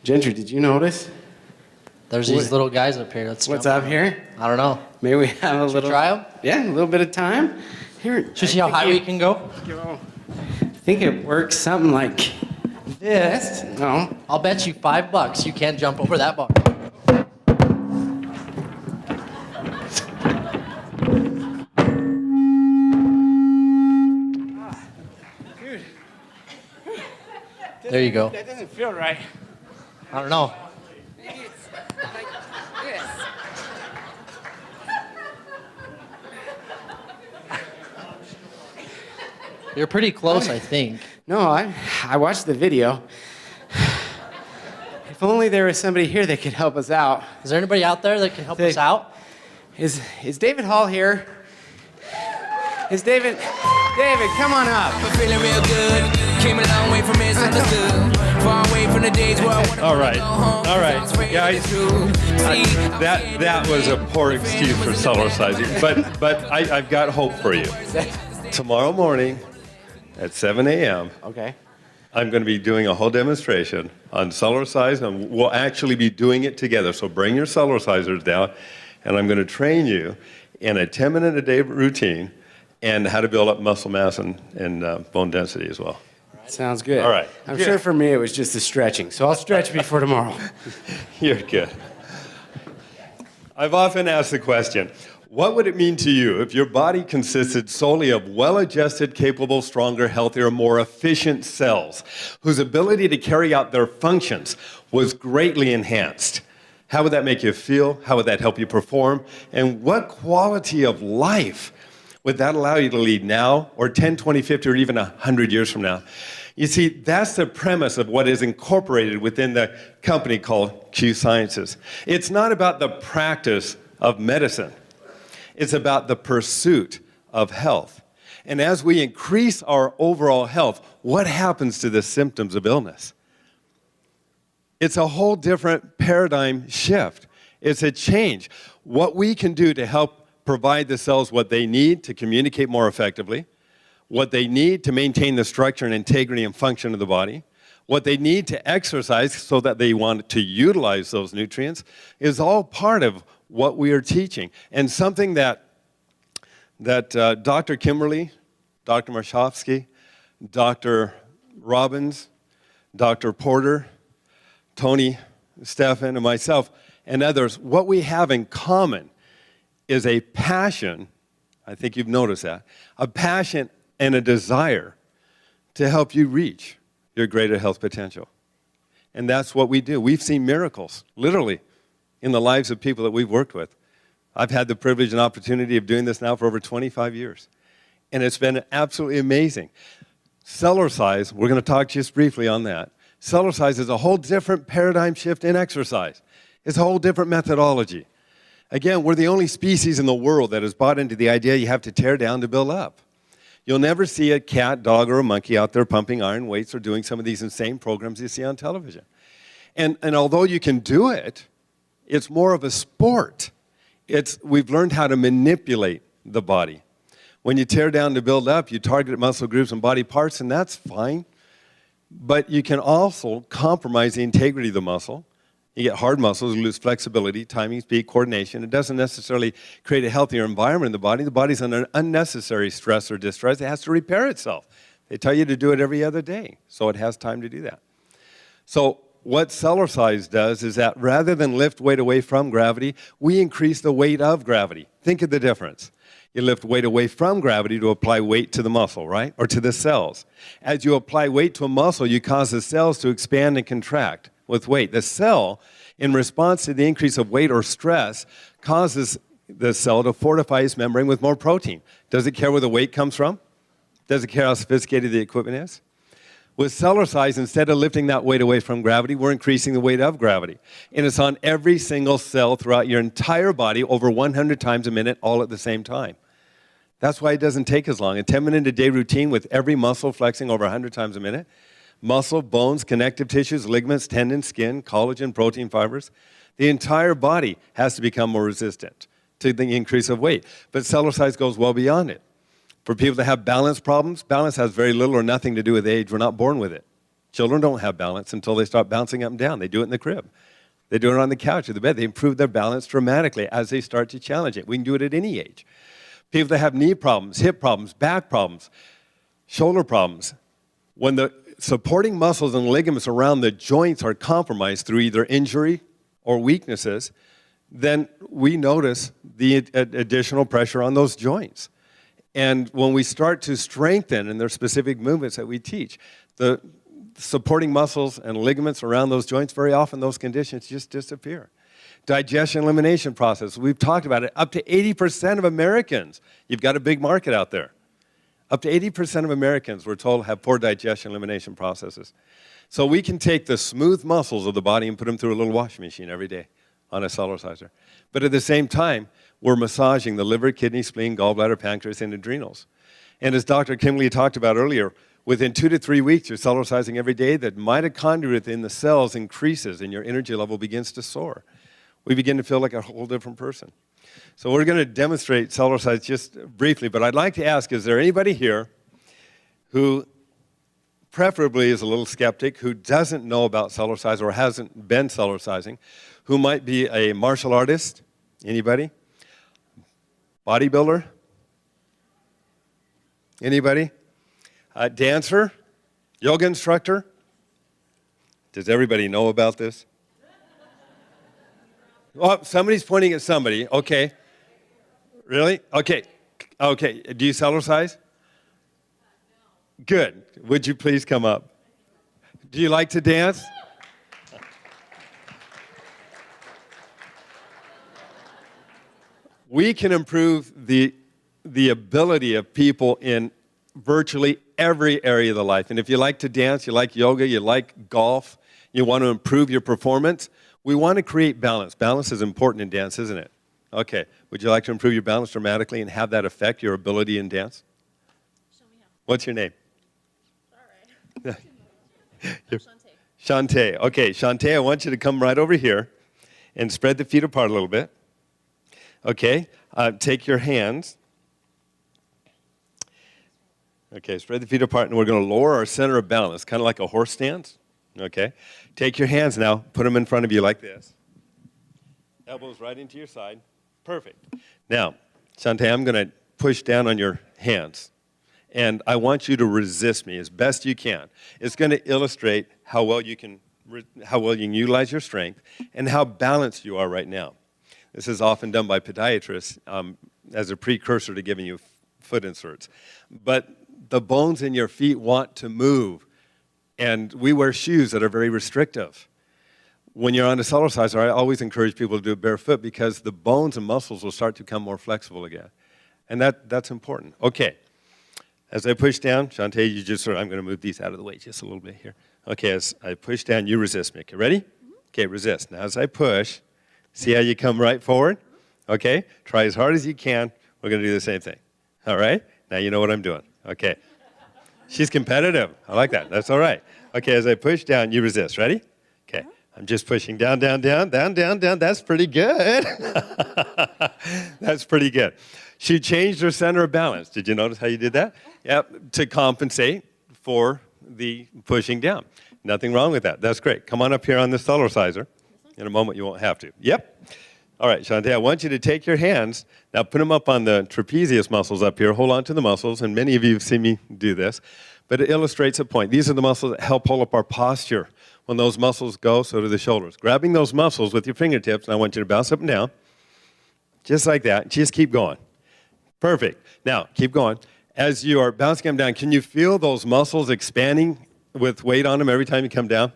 Ginger, did you notice? There's these little guys up here. What's up here? I don't know. Maybe we have a little... Try them? Yeah, a little bit of time. Here. Should we see how high we can go? I think it works something like this. No. I'll bet you $5 you can't jump over that bar. Dude. There you go. That doesn't feel right. I don't know. Maybe it's like this. You're pretty close, I think. No, I watched the video. If only there was somebody here that could help us out. Is there anybody out there that can help us out? Is David Hall here? Is David? David, come on up. I'm feeling real good. Came a long way from misunderstood. Far away from the days where I want to All right. home. All right. Guys, that was a poor excuse for Cellercising, but I've got hope for you. Tomorrow morning at 7 a.m., Okay. I'm going to be doing a whole demonstration on Cellercise, and we'll actually be doing it together. So bring your Cellercisers down, and I'm going to train you in a 10-minute-a-day routine and how to build up muscle mass and bone density as well. Sounds good. All right. I'm sure for me it was just the stretching, so I'll stretch before tomorrow. You're good. I've often asked the question, what would it mean to you if your body consisted solely of well-adjusted, capable, stronger, healthier, more efficient cells whose ability to carry out their functions was greatly enhanced? How would that make you feel? How would that help you perform? And what quality of life would that allow you to lead now, or 10, 20, 50, or even 100 years from now? You see, that's the premise of what is incorporated within the company called Q Sciences. It's not about the practice of medicine. It's about the pursuit of health. And as we increase our overall health, what happens to the symptoms of illness? It's a whole different paradigm shift. It's a change. What we can do to help provide the cells what they need to communicate more effectively, what they need to maintain the structure and integrity and function of the body, what they need to exercise so that they want to utilize those nutrients, is all part of what we are teaching. And something that Dr. Kimberly, Dr. Marshofsky, Dr. Robbins, Dr. Porter, Tony, Stefan, and myself, and others, what we have in common is a passion, I think you've noticed that, a passion and a desire to help you reach your greater health potential. And that's what we do. We've seen miracles, literally, in the lives of people that we've worked with. I've had the privilege and opportunity of doing this now for over 25 years. And it's been absolutely amazing. Cellercise, we're going to talk just briefly on that. Cellercise is a whole different paradigm shift in exercise. It's a whole different methodology. Again, we're the only species in the world that has bought into the idea you have to tear down to build up. You'll never see a cat, dog, or a monkey out there pumping iron weights or doing some of these insane programs you see on television. And although you can do it, it's more of a sport. We've learned how to manipulate the body. When you tear down to build up, you target muscle groups and body parts, and that's fine. But you can also compromise the integrity of the muscle. You get hard muscles, you lose flexibility, timing, speed, coordination. It doesn't necessarily create a healthier environment in the body. The body's under unnecessary stress or distress. It has to repair itself. They tell you to do it every other day, so it has time to do that. So what Cellercise does is that rather than lift weight away from gravity, we increase the weight of gravity. Think of the difference. You lift weight away from gravity to apply weight to the muscle, right? Or to the cells. As you apply weight to a muscle, you cause the cells to expand and contract with weight. The cell, in response to the increase of weight or stress, causes the cell to fortify its membrane with more protein. Does it care where the weight comes from? Does it care how sophisticated the equipment is? With Cellercise, instead of lifting that weight away from gravity, we're increasing the weight of gravity. And it's on every single cell throughout your entire body over 100 times a minute, all at the same time. That's why it doesn't take as long. A 10-minute-a-day routine with every muscle flexing over 100 times a minute. Muscle, bones, connective tissues, ligaments, tendons, skin, collagen, protein, fibers. The entire body has to become more resistant to the increase of weight. But Cellercise goes well beyond it. For people that have balance problems, balance has very little or nothing to do with age. We're not born with it. Children don't have balance until they start bouncing up and down. They do it in the crib. They do it on the couch or the bed. They improve their balance dramatically as they start to challenge it. We can do it at any age. People that have knee problems, hip problems, back problems, shoulder problems, when the supporting muscles and ligaments around the joints are compromised through either injury or weaknesses, then we notice the additional pressure on those joints. And when we start to strengthen, and there's specific movements that we teach, the supporting muscles and ligaments around those joints, very often those conditions just disappear. Digestion elimination process, we've talked about it. Up to 80% of Americans, you've got a big market out there. Up to 80% of Americans, we're told, have poor digestion elimination processes. So we can take the smooth muscles of the body and put them through a little washing machine every day on a Cellerciser. But at the same time, we're massaging the liver, kidney, spleen, gallbladder, pancreas, and adrenals. And as Dr. Kimberly talked about earlier, within 2 to 3 weeks, you're Cellercising every day, that mitochondria within the cells increases and your energy level begins to soar. We begin to feel like a whole different person. So we're going to demonstrate Cellercise just briefly, but I'd like to ask, is there anybody here who preferably is a little skeptic, who doesn't know about Cellercise or hasn't been Cellercising, who might be a martial artist? Anybody? Bodybuilder? Anybody? A dancer? Yoga instructor? Does everybody know about this? Oh, somebody's pointing at somebody. Okay. Really? Okay. Okay. Do you Cellercise? No. Good. Would you please come up? Do you like to dance? We can improve the ability of people in virtually every area of the life. And if you like to dance, you like yoga, you like golf, you want to improve your performance, we want to create balance. Balance is important in dance, isn't it? Okay. Would you like to improve your balance dramatically and have that affect your ability in dance? Show me how. What's your name? All right. Shantae. Shantae. Okay, Shantae, I want you to come right over here and spread the feet apart a little bit. Okay, take your hands. Okay, spread the feet apart, and we're going to lower our center of balance, kind of like a horse stance. Okay, take your hands now, put them in front of you like this. Elbows right into your side. Perfect. Now, Shantae, I'm going to push down on your hands, and I want you to resist me as best you can. It's going to illustrate how well you can utilize your strength and how balanced you are right now. This is often done by podiatrists as a precursor to giving you foot inserts. But the bones in your feet want to move, and we wear shoes that are very restrictive. When you're on a Cellerciser, I always encourage people to do it barefoot because the bones and muscles will start to become more flexible again. And that's important. Okay. As I push down, Shantae, you just I'm going to move these out of the way just a little bit here. Okay, as I push down, you resist me. Okay, ready? Okay, resist. Now as I push, see how you come right forward? Okay, try as hard as you can. We're going to do the same thing. All right? Now you know what I'm doing. Okay. She's competitive. I like that. That's all right. Okay, as I push down, you resist. Ready? Okay. I'm just pushing down, down, down, down, down, down. That's pretty good. That's pretty good. She changed her center of balance. Did you notice how you did that? Yep, to compensate for the pushing down. Nothing wrong with that. That's great. Come on up here on the Cellerciser. In a moment, you won't have to. Yep. All right, Shantae, I want you to take your hands. Now put them up on the trapezius muscles up here. Hold on to the muscles, and many of you have seen me do this. But it illustrates a point. These are the muscles that help hold up our posture. When those muscles go, so do the shoulders. Grabbing those muscles with your fingertips, and I want you to bounce up and down. Just like that. Just keep going. Perfect. Now, keep going. As you are bouncing them down, can you feel those muscles expanding with weight on them every time you come down?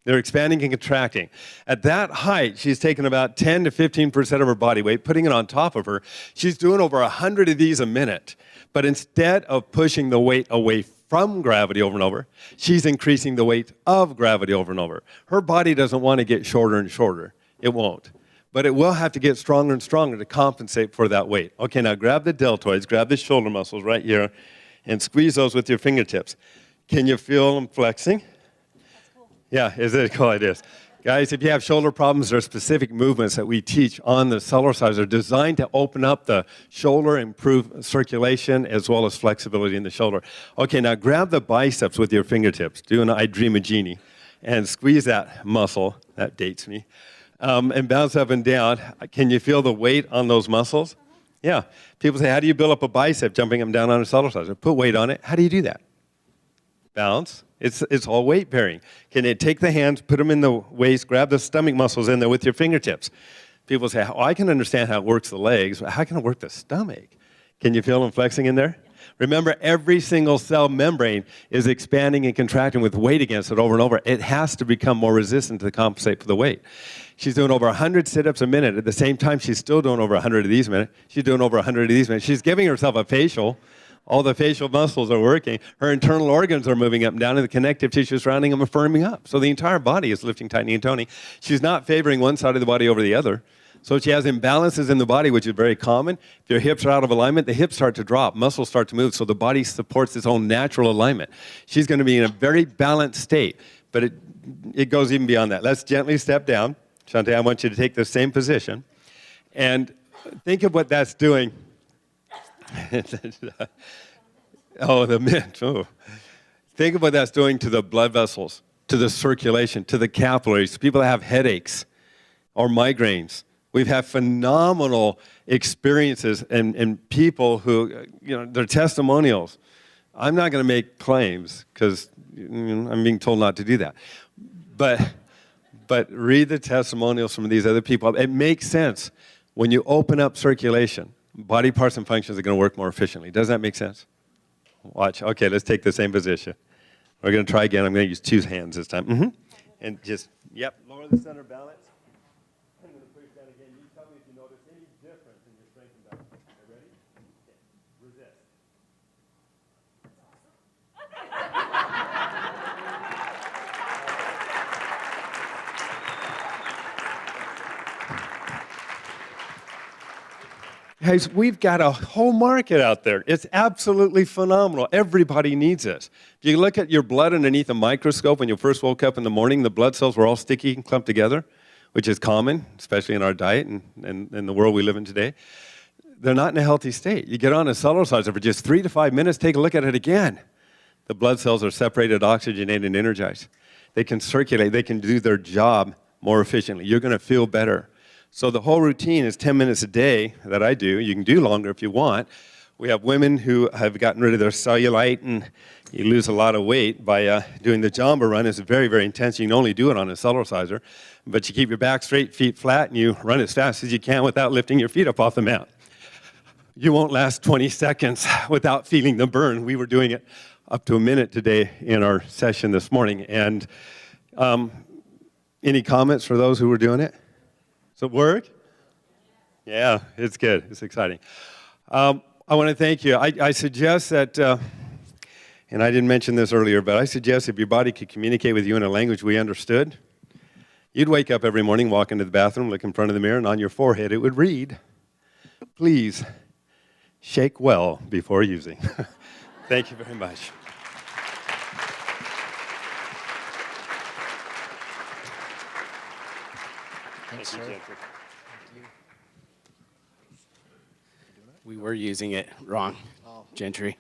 They're expanding and contracting. At that height, she's taken about 10 to 15% of her body weight, putting it on top of her. She's doing over 100 of these a minute. But instead of pushing the weight away from gravity over and over, she's increasing the weight of gravity over and over. Her body doesn't want to get shorter and shorter. It won't. But it will have to get stronger and stronger to compensate for that weight. Okay, now grab the deltoids, grab the shoulder muscles right here, and squeeze those with your fingertips. Can you feel them flexing? That's cool. Yeah, is it cool? It is. Guys, if you have shoulder problems, there are specific movements that we teach on the Cellerciser designed to open up the shoulder, improve circulation, as well as flexibility in the shoulder. Okay, now grab the biceps with your fingertips. Do an I Dream a Genie. And squeeze that muscle. That dates me. And bounce up and down. Can you feel the weight on those muscles? Yeah. People say, how do you build up a bicep jumping them down on a Cellerciser? Put weight on it. How do you do that? Bounce. It's all weight bearing. Can you take the hands, put them in the waist, grab the stomach muscles in there with your fingertips? People say, oh, I can understand how it works the legs, but how can it work the stomach? Can you feel them flexing in there? Remember, every single cell membrane is expanding and contracting with weight against it over and over. It has to become more resistant to compensate for the weight. She's doing over 100 sit-ups a minute. At the same time, she's still doing over 100 of these a minute. She's doing over 100 of these a minute. She's giving herself a facial. All the facial muscles are working. Her internal organs are moving up and down, and the connective tissue surrounding them are firming up. So the entire body is lifting, tightening, and toning. She's not favoring one side of the body over the other. So she has imbalances in the body, which is very common. If your hips are out of alignment, the hips start to drop, muscles start to move, so the body supports its own natural alignment. She's going to be in a very balanced state, but it goes even beyond that. Let's gently step down. Shante, I want you to take the same position, and think of what that's doing. Oh, the mint. Oh. Think of what that's doing to the blood vessels, to the circulation, to the capillaries, people that have headaches or migraines. We've had phenomenal experiences and people who, their testimonials. I'm not going to make claims because I'm being told not to do that. But read the testimonials from these other people. It makes sense. When you open up circulation, body parts and functions are going to work more efficiently. Does that make sense? Watch. Okay, let's take the same position. We're going to try again. I'm going to use 2 hands this time. Mm-hmm. And just, lower the center balance. I'm going to push that again. You tell me if you notice any difference in your strength and balance. Are you ready? Okay. Resist. Guys, we've got a whole market out there. It's absolutely phenomenal. Everybody needs this. If you look at your blood underneath a microscope, when you first woke up in the morning, the blood cells were all sticky and clumped together, which is common, especially in our diet and in the world we live in today. They're not in a healthy state. You get on a Cellerciser for just 3 to 5 minutes, take a look at it again. The blood cells are separated, oxygenated, and energized. They can circulate. They can do their job more efficiently. You're going to feel better. So the whole routine is 10 minutes a day that I do. You can do longer if you want. We have women who have gotten rid of their cellulite, and you lose a lot of weight by doing the Jamba run. It's very, very intense. You can only do it on a Cellerciser. But you keep your back straight, feet flat, and you run as fast as you can without lifting your feet up off the mat. You won't last 20 seconds without feeling the burn. We were doing it up to a minute today in our session this morning. And any comments for those who were doing it? Does it work? Yeah, it's good. It's exciting. I want to thank you. I suggest that, and I didn't mention this earlier, but I suggest if your body could communicate with you in a language we understood, you'd wake up every morning, walk into the bathroom, look in front of the mirror, and on your forehead it would read, "Please shake well before using." Thank you very much. Thanks, sir. We were using it wrong, Gentry.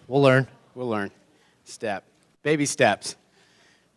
We'll learn. We'll learn. Step. Baby steps.